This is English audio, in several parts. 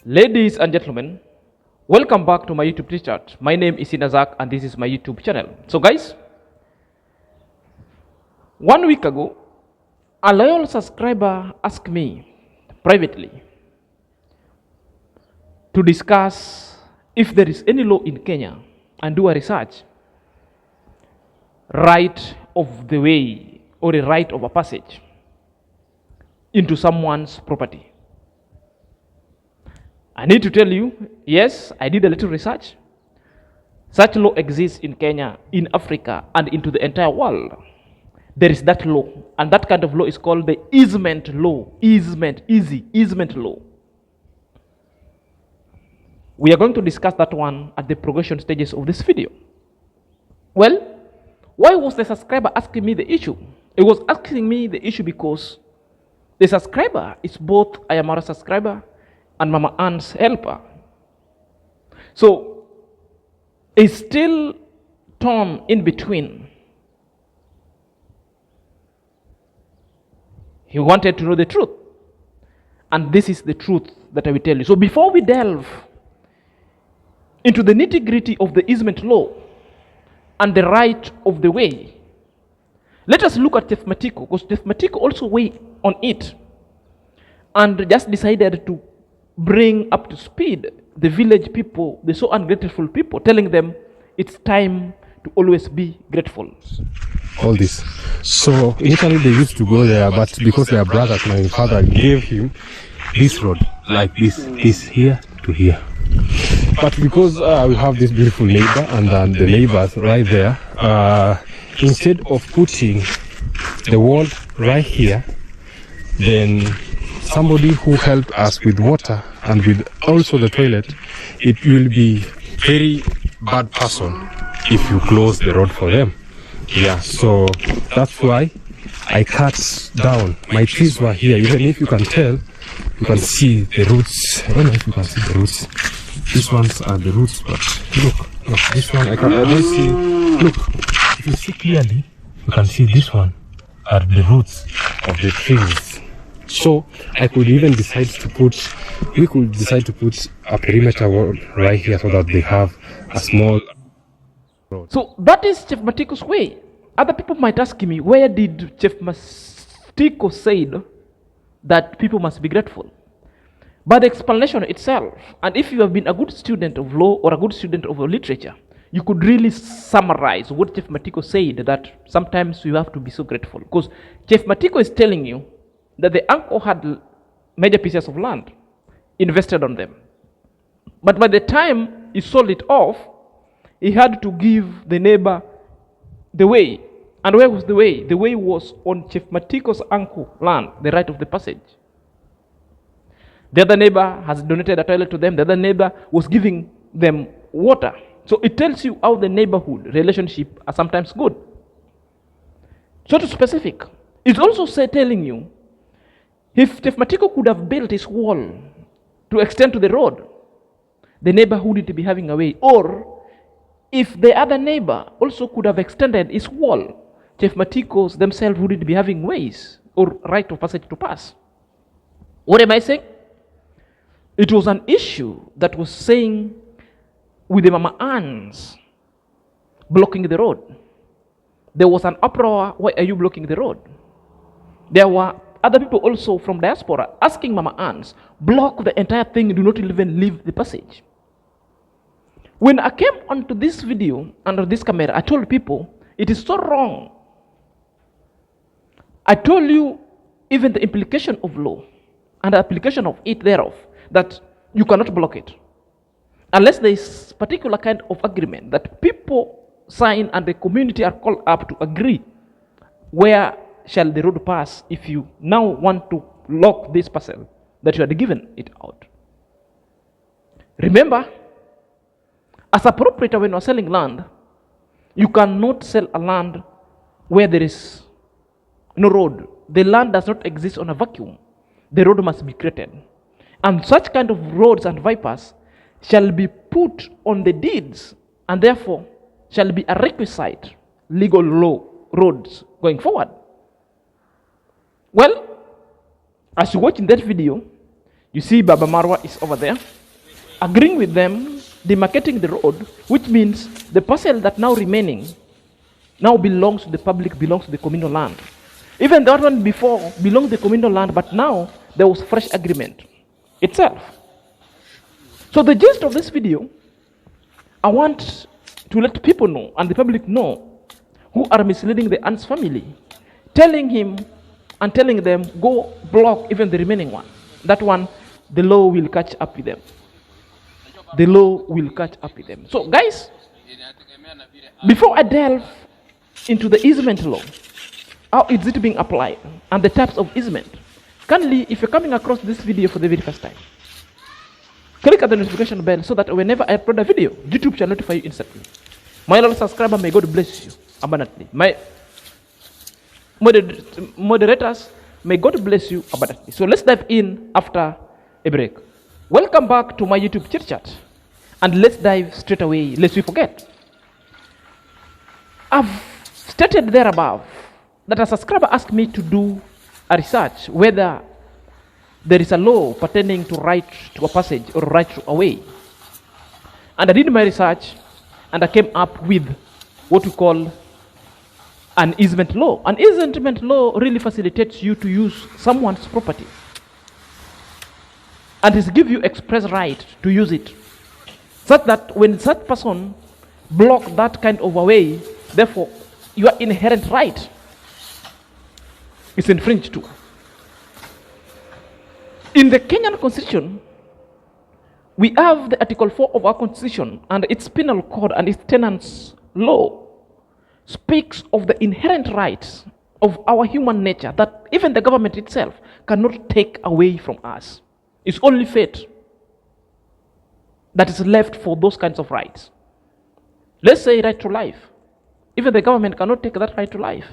Ladies and gentlemen, welcome back to my YouTube chat. My name is Inazak and this is my YouTube channel. So guys, 1 week ago, a loyal subscriber asked me privately to discuss if there is any law in Kenya and do a research, right of the way or a right of a passage into someone's property. I need to tell you, yes, I did a little research. Such law exists in Kenya, in Africa, and into the entire world. There is that law, and that kind of law is called the easement law. Easement law. We are going to discuss that one at the progression stages of this video. Well, why was the subscriber asking me the issue? It was asking me the issue because the subscriber is both a Yamara subscriber and Mama Ann's helper. So it's still torn in between. He wanted to know the truth. And this is the truth that I will tell you. So before we delve into the nitty-gritty of the easement law and the right of the way, let us look at Chief Matiko, because Chief Matiko also weighed on it and just decided to bring up to speed the village people, the so ungrateful people, telling them it's time to always be grateful. All this. So initially they used to go there, but because their brother, my father, gave him this road, like this here to here. But because we have this beautiful neighbor and then the neighbors right there, instead of putting the wall right here, then somebody who helped us with water and with also the toilet, it will be very bad person if you close the road for them. Yeah, so that's why I cut down. My trees were here. Even if you can tell, you can see the roots. I don't know if you can see the roots. These ones are the roots, but look, this one I don't see. Look, if you see clearly, you can see this one are the roots of the trees. So I could even decide to put, we could decide to put a perimeter wall right here so that they have a small road. So that is Chief Matiko's way. Other people might ask me, where did Chief Matiko said that people must be grateful? By the explanation itself, and if you have been a good student of law or a good student of literature, you could really summarize what Chief Matiko said, that sometimes you have to be so grateful. Because Chief Matiko is telling you that the uncle had major pieces of land, invested on them. But by the time he sold it off, he had to give the neighbor the way. And where was the way? The way was on Chief Matiko's uncle land, the right of the passage. The other neighbor has donated a toilet to them. The other neighbor was giving them water. So it tells you how the neighborhood relationship are sometimes good. So to specific, it's also telling you, if Chief Matiko could have built his wall to extend to the road, the neighbor wouldn't be having a way. Or if the other neighbor also could have extended his wall, Chief Matiko's themselves wouldn't be having ways or right of passage to pass. What am I saying? It was an issue that was saying with the Mama Anns blocking the road. There was an uproar, why are you blocking the road? There were other people also from diaspora asking Mama Anns, block the entire thing, do not even leave the passage. When I came onto this video under this camera, I told people, it is so wrong. I told you even the implication of law and the application of it thereof, that you cannot block it. Unless there is particular kind of agreement that people sign and the community are called up to agree where shall the road pass if you now want to lock this parcel that you had given it out. Remember, as a proprietor when you are selling land, you cannot sell a land where there is no road. The land does not exist on a vacuum. The road must be created. And such kind of roads and vipers shall be put on the deeds and therefore shall be a requisite legal law roads going forward. Well, as you watch in that video, you see Baba Marwa is over there. agreeing with them, demarcating the road, which means the parcel that now remaining now belongs to the public, belongs to the communal land. Even that one before belonged to the communal land, but now there was fresh agreement itself. So the gist of this video, I want to let people know and the public know who are misleading the aunt's family, telling him and telling them, go block even the remaining one. That one, the law will catch up with them. The law will catch up with them. So guys, before I delve into the easement law, how is it being applied and the types of easement, kindly, if you're coming across this video for the very first time, click at the notification bell so that whenever I upload a video, YouTube shall notify you instantly. My loyal subscriber, may God bless you abundantly. My moderators, may God bless you abundantly. So let's dive in after a break. Welcome back to my YouTube chit chat, and let's dive straight away, lest we forget. I've stated there above that a subscriber asked me to do a research whether there is a law pertaining to right to a passage or right to a way. And I did my research and I came up with what we call an easement law. An easement law really facilitates you to use someone's property and it gives you express right to use it, such that when that person block that kind of a way, therefore your inherent right is infringed too. In the Kenyan Constitution, we have the Article 4 of our Constitution, and its penal code and its tenants law speaks of the inherent rights of our human nature that even the government itself cannot take away from us. It's only fate that is left for those kinds of rights. Let's say right to life. Even the government cannot take that right to life.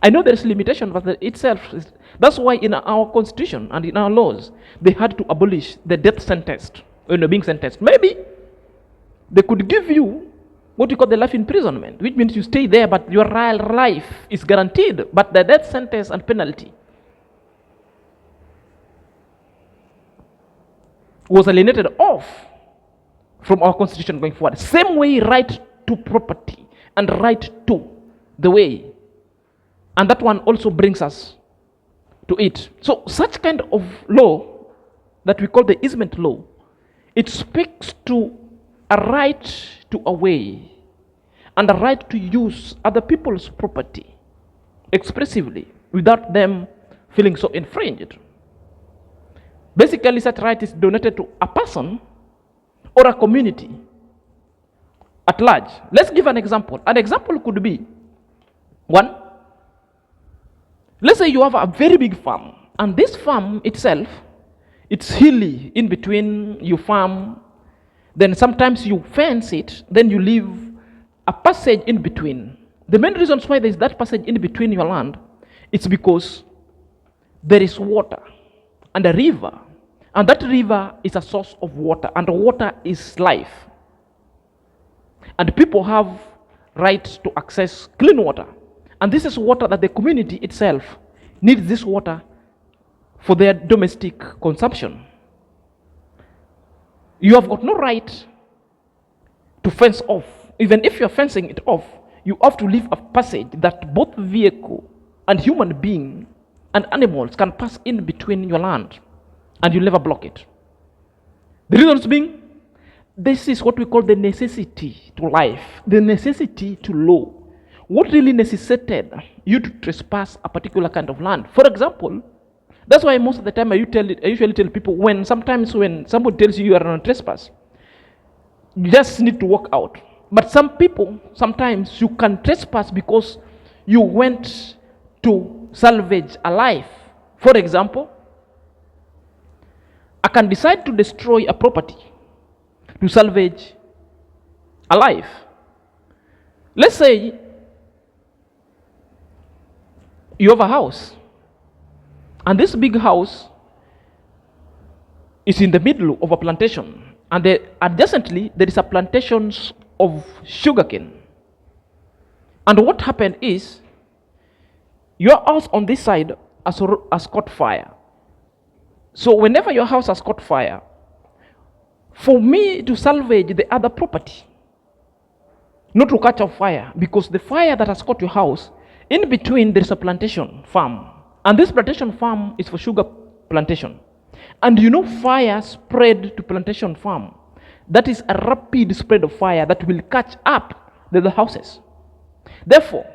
I know there is limitation, but that's why in our constitution and in our laws, they had to abolish the death sentence when you're being sentenced. Maybe they could give you what you call the life imprisonment, which means you stay there, but your real life is guaranteed. But the death sentence and penalty was alienated off from our constitution going forward. Same way, right to property and right to the way. And that one also brings us to it. So such kind of law that we call the easement law, it speaks to a right to a way and a right to use other people's property expressively without them feeling so infringed. Basically, such right is donated to a person or a community at large. Let's give an example. An example could be, one, let's say you have a very big farm, and this farm itself, it's hilly in between you farm, then sometimes you fence it, then you leave a passage in between. The main reasons why there is that passage in between your land, it's because there is water and a river, and that river is a source of water, and water is life. And people have right to access clean water. And this is water that the community itself needs, this water for their domestic consumption. You have got no right to fence off. Even if you're fencing it off, you have to leave a passage that both vehicle and human being and animals can pass in between your land, and you'll never block it. The reasons being, this is what we call the necessity to life, the necessity to law. What really necessitated you to trespass a particular kind of land? For example, that's why most of the time I usually tell people, sometimes when somebody tells you are on a trespass, you just need to walk out. But some people, sometimes you can trespass because you went to salvage a life. For example, I can decide to destroy a property to salvage a life. Let's say you have a house, and this big house is in the middle of a plantation, and adjacently there is a plantation of sugarcane. And what happened is, your house on this side has caught fire. So whenever your house has caught fire, for me to salvage the other property, not to catch a fire, because the fire that has caught your house, in between there is a plantation farm, and this plantation farm is for sugar plantation. And you know, fire spread to plantation farm. That is a rapid spread of fire that will catch up the houses. Therefore,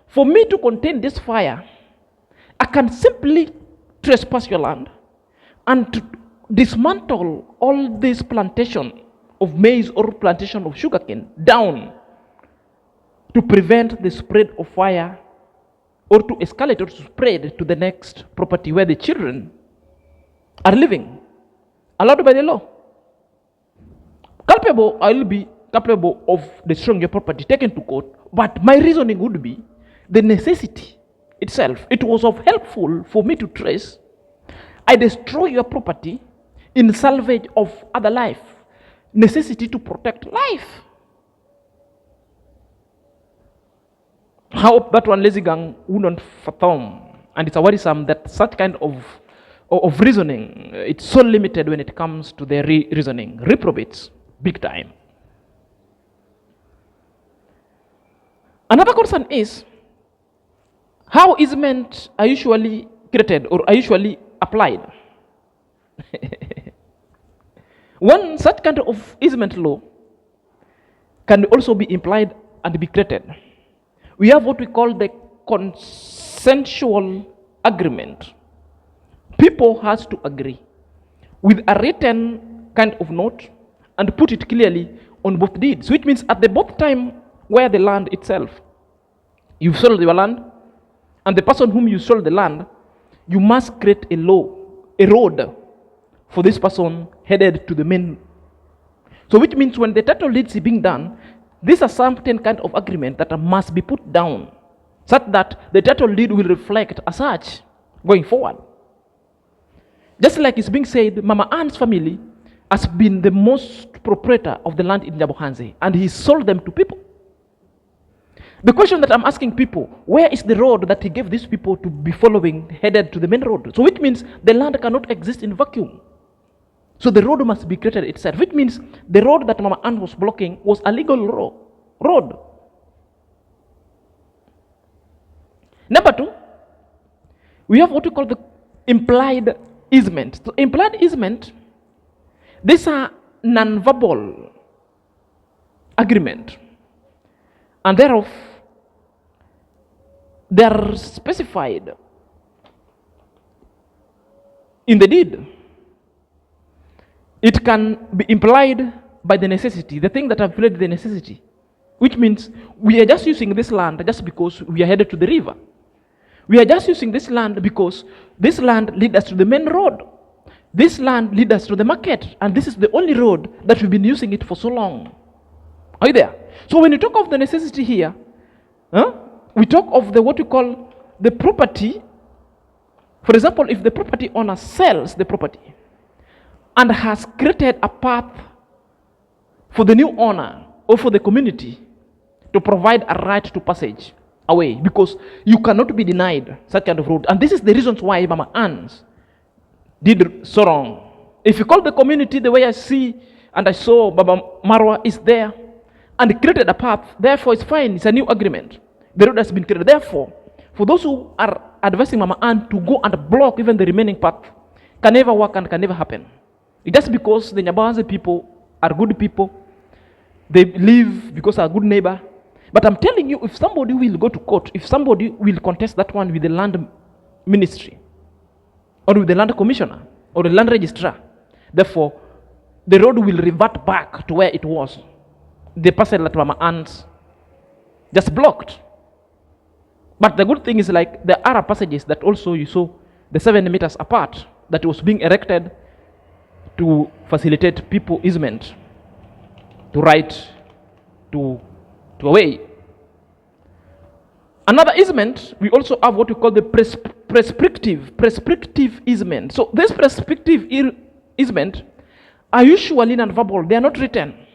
for me to contain this fire, I can simply trespass your land and to dismantle all this plantation of maize or plantation of sugarcane down to prevent the spread of fire, or to escalate or to spread to the next property where the children are living, allowed by the law. Culpable, I will be culpable of destroying your property, taken to court, but my reasoning would be the necessity itself. It was of helpful for me to trace. I destroy your property in salvage of other life, necessity to protect life. I hope that one lazy gang wouldn't fathom, and it's a worrisome that such kind of reasoning, it's so limited when it comes to their reasoning. Reprobates, big time. Another concern is how easements are usually created or are usually applied. One such kind of easement law can also be implied and be created. We have what we call the consensual agreement. People has to agree with a written kind of note and put it clearly on both deeds, which means at the both time where the land itself, you've sold your land, and the person whom you sold the land, you must create a law, a road for this person headed to the main. So which means when the title deeds is being done, this is a certain kind of agreement that must be put down, such that the title deed will reflect as such going forward. Just like it's being said, Mama Ann's family has been the most proprietor of the land in Nyabohanze, and he sold them to people. The question that I'm asking people, where is the road that he gave these people to be following headed to the main road? So which means the land cannot exist in vacuum. So the road must be created itself, which means the road that Mama Ann was blocking was a legal road. Number two, we have what we call the implied easement. So implied easement, these are non-verbal agreement, and thereof they are specified in the deed. It can be implied by the necessity, the thing that have played the necessity, which means we are just using this land just because we are headed to the river. We are just using this land because this land leads us to the main road. This land leads us to the market, and this is the only road that we've been using it for so long. Are you there? So when you talk of the necessity here, we talk of the what we call the property. For example, if the property owner sells the property and has created a path for the new owner or for the community to provide a right to passage away, because you cannot be denied such kind of road. And this is the reasons why Mama Ann's did so wrong. If you call the community the way I see and I saw Baba Marwa is there and created a path, therefore it's fine, it's a new agreement. The road has been created. Therefore, for those who are advising Mama Ann to go and block even the remaining path, can never work and can never happen. It's just because the Nyabohanze people are good people. They live because they are a good neighbor. But I'm telling you, if somebody will go to court, if somebody will contest that one with the land ministry, or with the land commissioner, or the land registrar, therefore, the road will revert back to where it was. The parcel that Mama Ann's just blocked. But the good thing is, like, there are passages that also you saw the 7 meters apart that was being erected to facilitate people easement to right to a way. Another easement, we also have what we call the prescriptive easement. So this prescriptive easement are usually non-verbal, they are not written,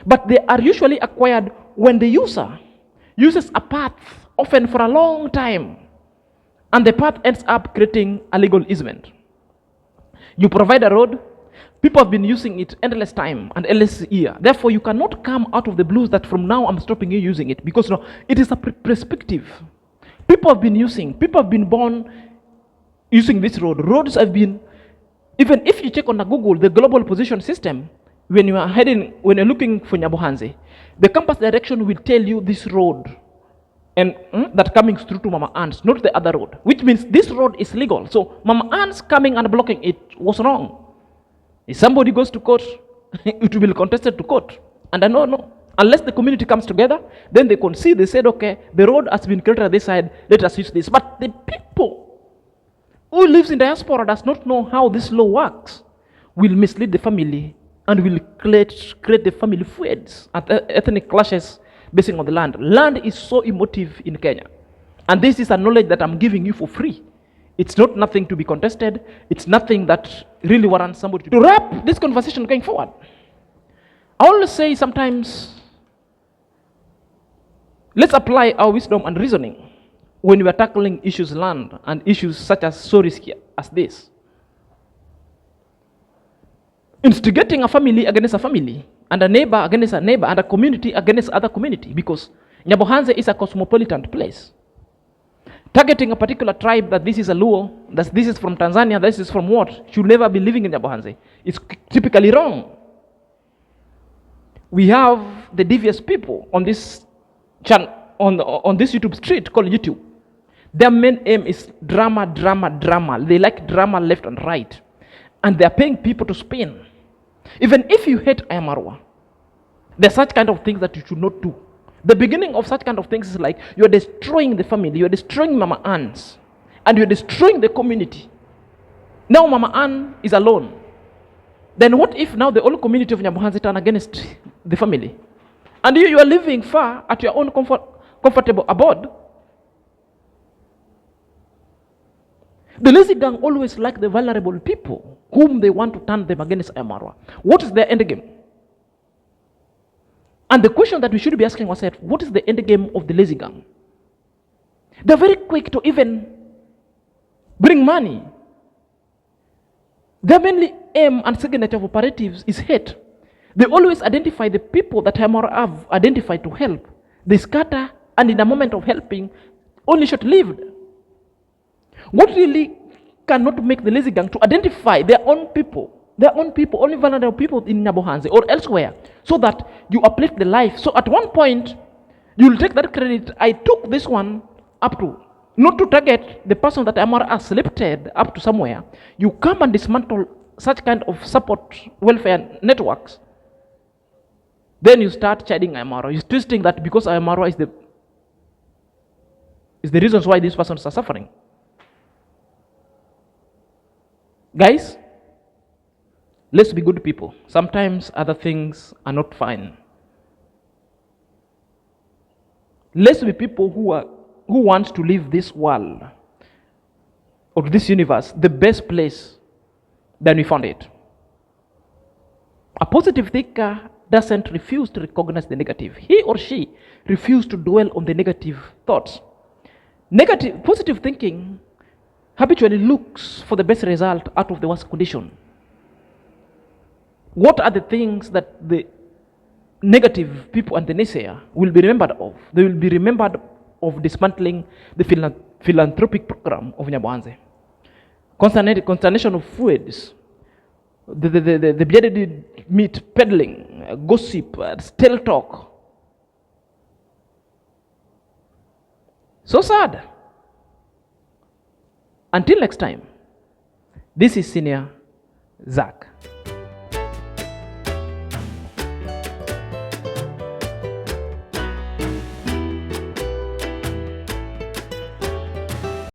but they are usually acquired when the user uses a path often for a long time, and the path ends up creating a legal easement. You provide a road, People have been using it endless time and endless year. Therefore, you cannot come out of the blues that from now I'm stopping you using it, because no, it is a perspective. People have been born using this road. Roads have been, even if you check on the Google, the global position system, when you're looking for Nyabohanze, the compass direction will tell you this road and that coming through to Mama Ann's, not the other road, which means this road is legal. So Mama Ann's coming and blocking it was wrong. If somebody goes to court, it will be contested to court. And I know, no. Unless the community comes together, then they can see, they said, okay, the road has been created at this side, let us use this. But the people who lives in diaspora does not know how this law works, will mislead the family and will create the family feuds and ethnic clashes based on the land. Land is so emotive in Kenya. And this is a knowledge that I'm giving you for free. It's not nothing to be contested. It's nothing that really warrants somebody to wrap this conversation going forward. I always say sometimes, let's apply our wisdom and reasoning when we are tackling issues land and issues such as so risky as this. Instigating a family against a family, and a neighbor against a neighbor, and a community against other community, because Nyabohanze is a cosmopolitan place. Targeting a particular tribe that this is a Luo, that this is from Tanzania, this is from what, should never be living in Nyabohanze. It's typically wrong. We have the devious people on this channel, on this YouTube street called YouTube. Their main aim is drama. They like drama left and right. And they're paying people to spin. Even if you hate Ayamarwa, there's such kind of things that you should not do. The beginning of such kind of things is like, you're destroying the family, you're destroying Mama Ann's, and you're destroying the community. Now Mama Ann is alone. Then what if now the whole community of Nyabohanze turn against the family? And you are living far at your own comfortable abode. The lazy gang always like the vulnerable people whom they want to turn them against Ayamarwa. What is their end game? And the question that we should be asking ourselves, what is the end game of the lazy gang? They're very quick to even bring money. Their mainly aim and signature of operatives is hate. They always identify the people that Ayamarwa have identified to help. They scatter, and in a moment of helping, only short-lived. What really cannot make the lazy gang to identify their own people, only vulnerable people in Nyabohanze or elsewhere, so that you uplift the life. So at one point, you will take that credit. I took this one up to, not to target the person that Ayamarwa has selected up to somewhere. You come and dismantle such kind of support welfare networks. Then you start chiding Ayamarwa. You're twisting that because Ayamarwa is the reasons why these persons are suffering. Guys, let's be good people. Sometimes other things are not fine. Let's be people who want to leave this world or this universe the best place than we found it. A positive thinker doesn't refuse to recognize the negative. He or she refuses to dwell on the negative thoughts. Positive thinking habitually looks for the best result out of the worst condition. What are the things that the negative people and the naysayer will be remembered of? They will be remembered of dismantling the philanthropic program of Nyabohanze. Consternation of foods, the bearded meat peddling, gossip, stale talk. So sad. Until next time, this is Senior Zach.